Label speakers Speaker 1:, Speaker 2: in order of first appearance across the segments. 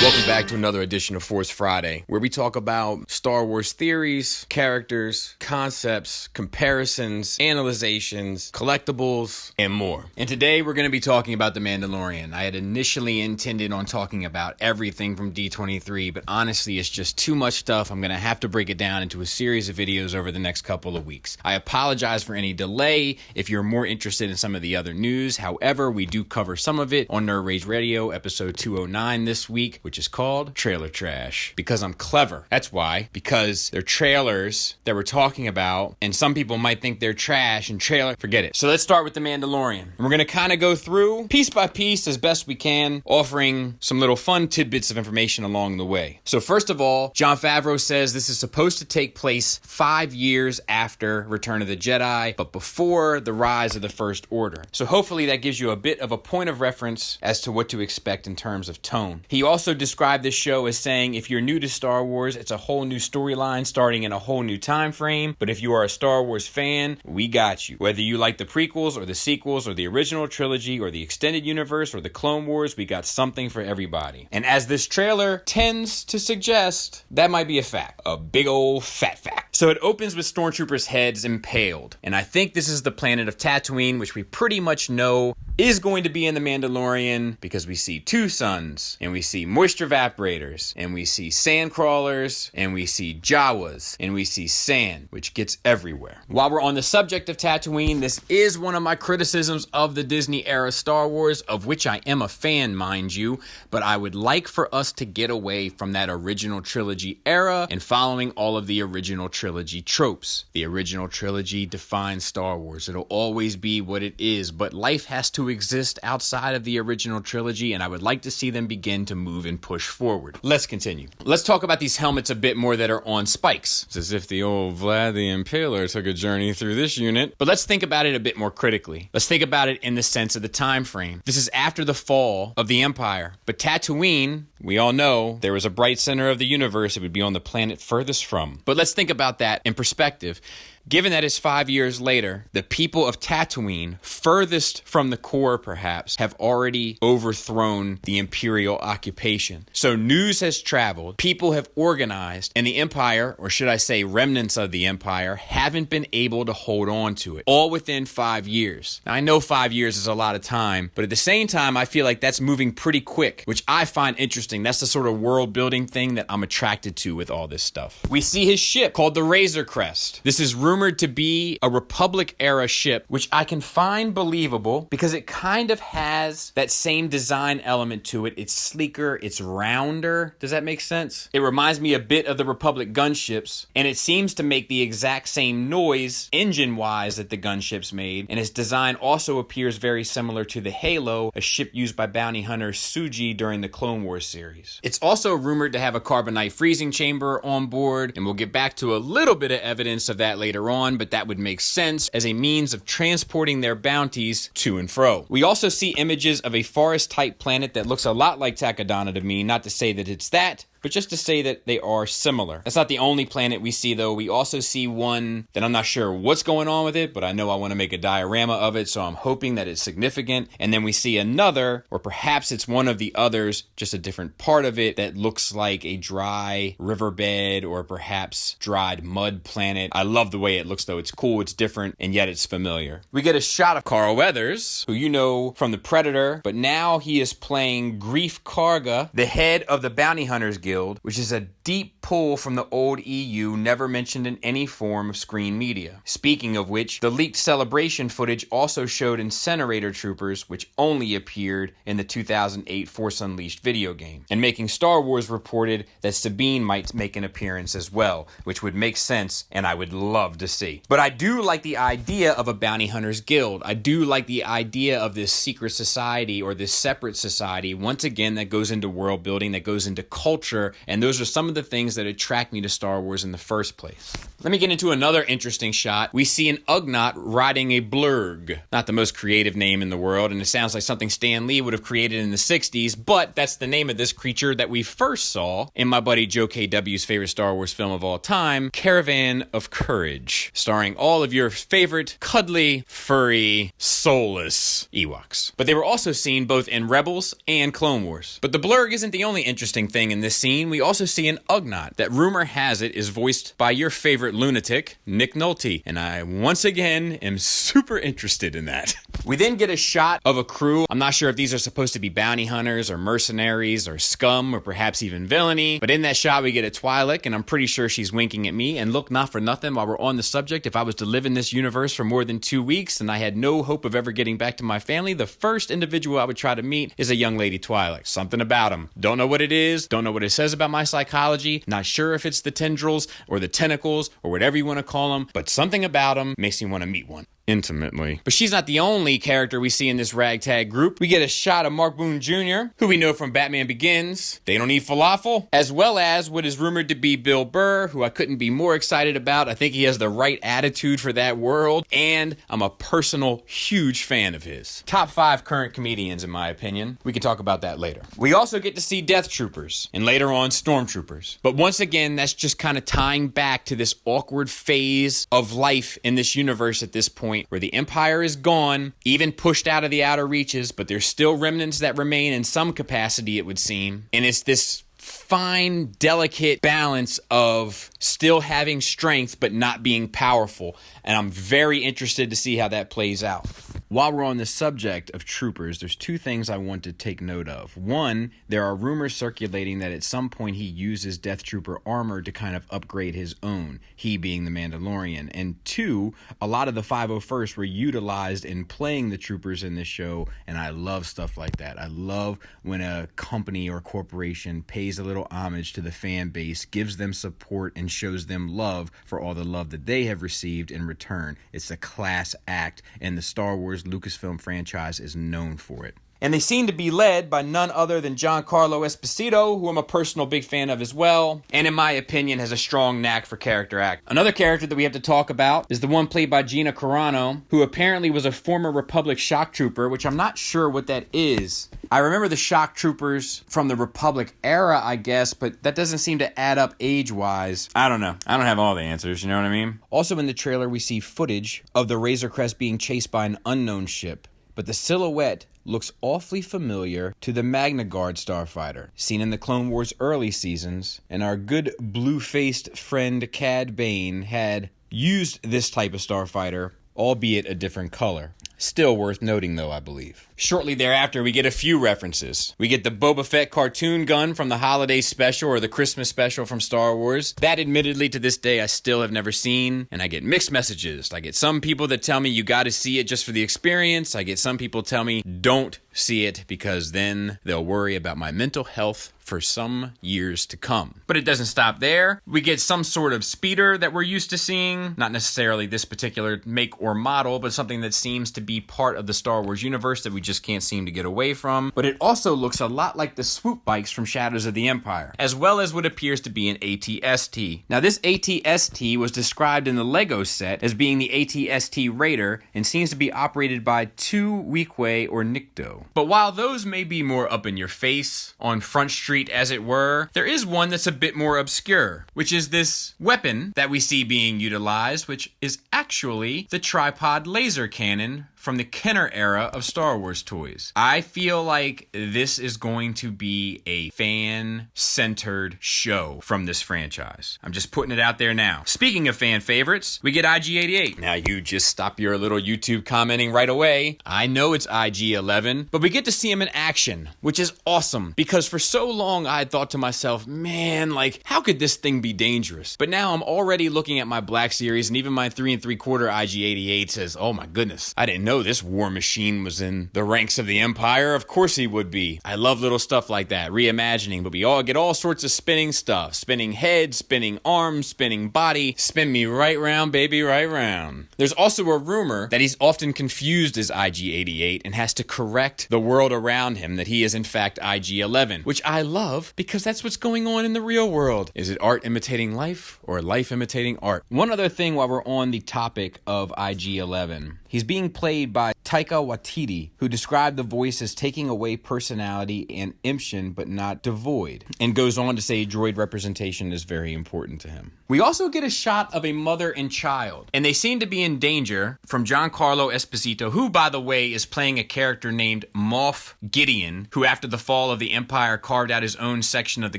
Speaker 1: Welcome back to another edition of Force Friday, where we talk about Star Wars theories, characters, concepts, comparisons, analyzations, collectibles, and more. And today we're going to be talking about The Mandalorian. I had initially intended on talking about everything from D23, but honestly it's just too much stuff. I'm going to have to break it down into a series of videos over the next couple of weeks. I apologize for any delay if you're more interested in some of the other news. However, we do cover some of it on Nerd Rage Radio, episode 209 this week, which is called Trailer Trash. Because I'm clever. That's why. Because they're trailers that we're talking about, and some people might think they're trash and trailer. Forget it. So let's start with The Mandalorian. And we're going to kind of go through piece by piece as best we can, offering some little fun tidbits of information along the way. So first of all, Jon Favreau says this is supposed to take place 5 years after Return of the Jedi, but before the rise of the First Order. So hopefully that gives you a bit of a point of reference as to what to expect in terms of tone. He also described this show as saying, if you're new to Star Wars, it's a whole new storyline starting in a whole new time frame, but if you are a Star Wars fan, we got you. Whether you like the prequels or the sequels or the original trilogy or the extended universe or the Clone Wars, we got something for everybody. And as this trailer tends to suggest, that might be a fact. A big old fat fact. So it opens with stormtroopers' heads impaled, and I think this is the planet of Tatooine, which we pretty much know is going to be in The Mandalorian because we see two suns, and we see moisture evaporators, and we see sand crawlers, and we see Jawas, and we see sand, which gets everywhere. While we're on the subject of Tatooine, this is one of my criticisms of the Disney era Star Wars, of which I am a fan, mind you, but I would like for us to get away from that original trilogy era and following all of the original trilogy tropes. The original trilogy defines Star Wars. It'll always be what it is, but life has to exist outside of the original trilogy, and I would like to see them begin to move and push forward. Let's continue. Let's talk about these helmets a bit more that are on spikes. It's as if the old Vlad the Impaler took a journey through this unit. But let's think about it a bit more critically. Let's think about it in the sense of the time frame. This is after the fall of the Empire, but Tatooine, we all know there was a bright center of the universe. It would be on the planet furthest from. But let's think about that in perspective. Given that it's 5 years later, the people of Tatooine, furthest from the core perhaps, have already overthrown the Imperial occupation. So news has traveled, people have organized, and the Empire, or should I say remnants of the Empire, haven't been able to hold on to it, all within 5 years. Now I know 5 years is a lot of time, but at the same time I feel like that's moving pretty quick, which I find interesting. That's the sort of world building thing that I'm attracted to with all this stuff. We see his ship called the Razor Crest. This is rumored to be a Republic era ship, which I can find believable because it kind of has that same design element to it. It's sleeker, it's rounder. Does that make sense? It reminds me a bit of the Republic gunships, and it seems to make the exact same noise engine-wise that the gunships made, and its design also appears very similar to the Halo, a ship used by bounty hunter Suji during the Clone Wars series. It's also rumored to have a carbonite freezing chamber on board, and we'll get back to a little bit of evidence of that later on, but that would make sense as a means of transporting their bounties to and fro. We also see images of a forest-type planet that looks a lot like Takodana to me, not to say that it's that, but just to say that they are similar. That's not the only planet we see, though. We also see one that I'm not sure what's going on with it, but I know I want to make a diorama of it, so I'm hoping that it's significant. And then we see another, or perhaps it's one of the others, just a different part of it, that looks like a dry riverbed or perhaps dried mud planet. I love the way it looks, though. It's cool, it's different, and yet it's familiar. We get a shot of Carl Weathers, who you know from The Predator, but now he is playing Greef Karga, the head of the Bounty Hunters Guild, which is a deep pull from the old EU, never mentioned in any form of screen media. Speaking of which, the leaked Celebration footage also showed Incinerator Troopers, which only appeared in the 2008 Force Unleashed video game. And Making Star Wars reported that Sabine might make an appearance as well, which would make sense and I would love to see. But I do like the idea of a Bounty Hunters Guild. I do like the idea of this secret society or this separate society, once again, that goes into world building, that goes into culture, and those are some of the the things that attract me to Star Wars in the first place. Let me get into another interesting shot. We see an Ugnaught riding a Blurg. Not the most creative name in the world, and it sounds like something Stan Lee would have created in the 60s, but that's the name of this creature that we first saw in my buddy Joe KW's favorite Star Wars film of all time, Caravan of Courage, starring all of your favorite cuddly, furry, soulless Ewoks. But they were also seen both in Rebels and Clone Wars. But the Blurg isn't the only interesting thing in this scene. We also see an Ugnaught that rumor has it is voiced by your favorite lunatic, Nick Nolte, and I once again am super interested in that. We then get a shot of a crew. I'm not sure if these are supposed to be bounty hunters or mercenaries or scum or perhaps even villainy, but in that shot we get a Twi'lek, and I'm pretty sure she's winking at me. And look, not for nothing, while we're on the subject, if I was to live in this universe for more than 2 weeks and I had no hope of ever getting back to my family, the first individual I would try to meet is a young lady Twi'lek. Something about him. Don't know what it is, don't know what it says about my psychology, not sure if it's the tendrils or the tentacles or whatever you want to call them, but something about them makes me want to meet one. Intimately. But she's not the only character we see in this ragtag group. We get a shot of Mark Boone Jr., who we know from Batman Begins, They Don't Eat Falafel, as well as what is rumored to be Bill Burr, who I couldn't be more excited about. I think he has the right attitude for that world, and I'm a personal huge fan of his. Top 5 current comedians, in my opinion. We can talk about that later. We also get to see Death Troopers, and later on Stormtroopers. But once again, that's just kind of tying back to this awkward phase of life in this universe at this point, where the Empire is gone, even pushed out of the outer reaches, but there's still remnants that remain in some capacity, it would seem. And it's this fine, delicate balance of still having strength but not being powerful. And I'm very interested to see how that plays out. While we're on the subject of troopers, there's 2 things I want to take note of. One, there are rumors circulating that at some point he uses Death Trooper armor to kind of upgrade his own, he being the Mandalorian. And 2, a lot of the 501st were utilized in playing the troopers in this show, and I love stuff like that. I love when a company or corporation pays a little homage to the fan base, gives them support, and shows them love for all the love that they have received in return. It's a class act, and the Star Wars Lucasfilm franchise is known for it. And they seem to be led by none other than Giancarlo Esposito, who I'm a personal big fan of as well, and in my opinion has a strong knack for character act. Another character that we have to talk about is the one played by Gina Carano, who apparently was a former Republic shock trooper, which I'm not sure what that is. I remember the shock troopers from the Republic era, I guess, but that doesn't seem to add up age-wise. I don't know. I don't have all the answers, you know what I mean? Also in the trailer, we see footage of the Razor Crest being chased by an unknown ship, but the silhouette looks awfully familiar to the Magna Guard starfighter, seen in the Clone Wars early seasons, and our good blue-faced friend Cad Bane had used this type of starfighter, albeit a different color. Still worth noting, though, I believe. Shortly thereafter, we get a few references. We get the Boba Fett cartoon gun from the holiday special or the Christmas special from Star Wars. That, admittedly, to this day, I still have never seen, and I get mixed messages. I get some people that tell me you gotta see it just for the experience. I get some people tell me don't see it because then they'll worry about my mental health for some years to come. But it doesn't stop there. We get some sort of speeder that we're used to seeing. Not necessarily this particular make or model, but something that seems to be part of the Star Wars universe that we just can't seem to get away from. But it also looks a lot like the swoop bikes from Shadows of the Empire, as well as what appears to be an AT-ST. Now this AT-ST was described in the Lego set as being the AT-ST Raider and seems to be operated by 2 Weequay or Nikto. But while those may be more up in your face, on Front Street as it were, there is one that's a bit more obscure, which is this weapon that we see being utilized, which is actually the tripod laser cannon from the Kenner era of Star Wars toys. I feel like this is going to be a fan-centered show from this franchise. I'm just putting it out there now. Speaking of fan favorites, we get IG-88. Now you just stop your little YouTube commenting right away. I know it's IG-11, but we get to see him in action, which is awesome, because for so long I had thought to myself, man, like, how could this thing be dangerous? But now I'm already looking at my Black Series, and even my 3 3/4 IG-88 says, oh my goodness, I didn't know this war machine was in the ranks of the Empire. Of course he would be. I love little stuff like that, reimagining, but we all get all sorts of spinning stuff. Spinning head, spinning arms, spinning body. Spin me right round, baby, right round. There's also a rumor that he's often confused as IG-88 and has to correct the world around him that he is in fact IG-11, which I love because that's what's going on in the real world. Is it art imitating life or life imitating art? One other thing while we're on the topic of IG-11, he's being played by Taika Waititi, who described the voice as taking away personality and emption but not devoid, and goes on to say droid representation is very important to him. We also get a shot of a mother and child, and they seem to be in danger from Giancarlo Esposito, who, by the way, is playing a character named Moff Gideon, who after the fall of the Empire carved out his own section of the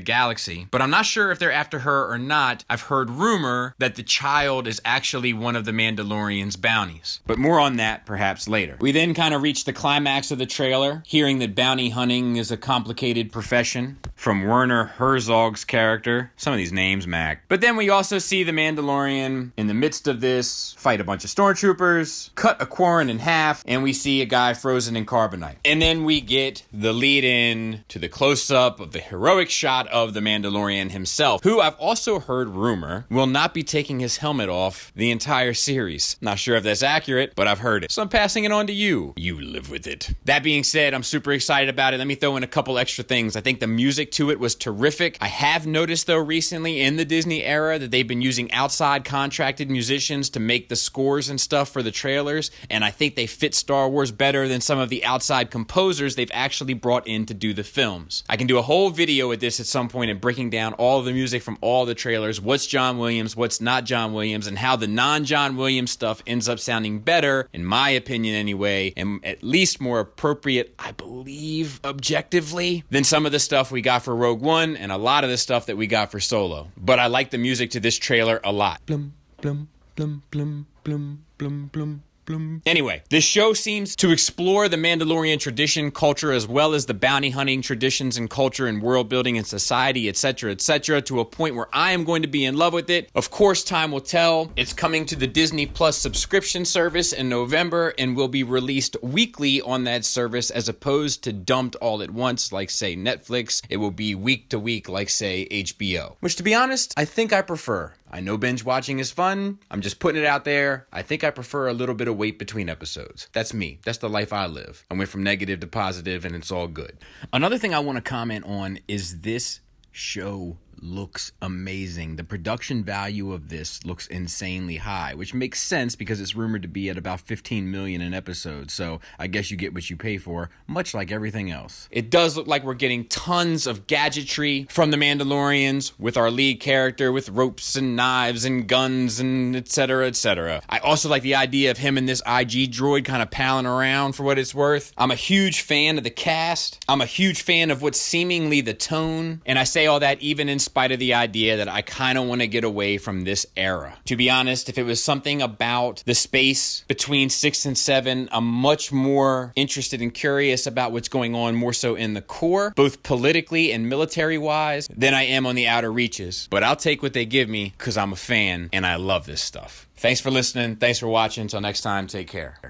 Speaker 1: galaxy. But I'm not sure if they're after her or not. I've heard rumor that the child is actually one of the Mandalorian's bounties. But more on that perhaps later. We then kind of reach the climax of the trailer, hearing that bounty hunting is a complicated profession, from Werner Herzog's character. Some of these names, Mac. But then we also see the Mandalorian in the midst of this fight a bunch of stormtroopers, cut a Quarren in half, and we see a guy frozen in carbonite. And then we get the lead in to the close-up of the heroic shot of the Mandalorian himself, who I've also heard rumor will not be taking his helmet off the entire series. Not sure if that's accurate, but I've heard it. So I'm passing it on to you. You live with it. That being said, I'm super excited about it. Let me throw in a couple extra things. I think the music to it was terrific. I have noticed, though, recently in the Disney era that they've been using outside contracted musicians to make the scores and stuff for the trailers, and I think they fit Star Wars better than some of the outside composers they've actually brought in to do the films. I can do a whole video with this at some point and breaking down all the music from all the trailers, what's John Williams, what's not John Williams, and how the non-John Williams stuff ends up sounding better, in my opinion anyway, and at least more appropriate, I believe, objectively, than some of the stuff we got for Rogue One and a lot of the stuff that we got for Solo. But I like the music to this trailer a lot. Blum, blum, blum, blum, blum, blum, blum. Anyway, this show seems to explore the Mandalorian tradition, culture, as well as the bounty hunting traditions and culture and world building and society, etc., to a point where I am going to be in love with it. Of course, time will tell. It's coming to the Disney Plus subscription service in November and will be released weekly on that service as opposed to dumped all at once like, say, Netflix. It will be week to week like, say, HBO. Which, to be honest, I think I prefer. I know binge watching is fun. I'm just putting it out there. I think I prefer a little bit of wait between episodes. That's me. That's the life I live. I went from negative to positive and it's all good. Another thing I want to comment on is this show looks amazing. The production value of this looks insanely high, which makes sense because it's rumored to be at about 15 million an episode. So I guess you get what you pay for, much like everything else. It does look like we're getting tons of gadgetry from the Mandalorians with our lead character with ropes and knives and guns and etc. I also like the idea of him and this IG droid kind of palling around for what it's worth. I'm a huge fan of the cast. I'm a huge fan of what's seemingly the tone. And I say all that even in spite of the idea that I kind of want to get away from this era. To be honest, if it was something about the space between 6 and 7, I'm much more interested and curious about what's going on more so in the core, both politically and military-wise, than I am on the outer reaches. But I'll take what they give me because I'm a fan and I love this stuff. Thanks for listening. Thanks for watching. Until next time, take care.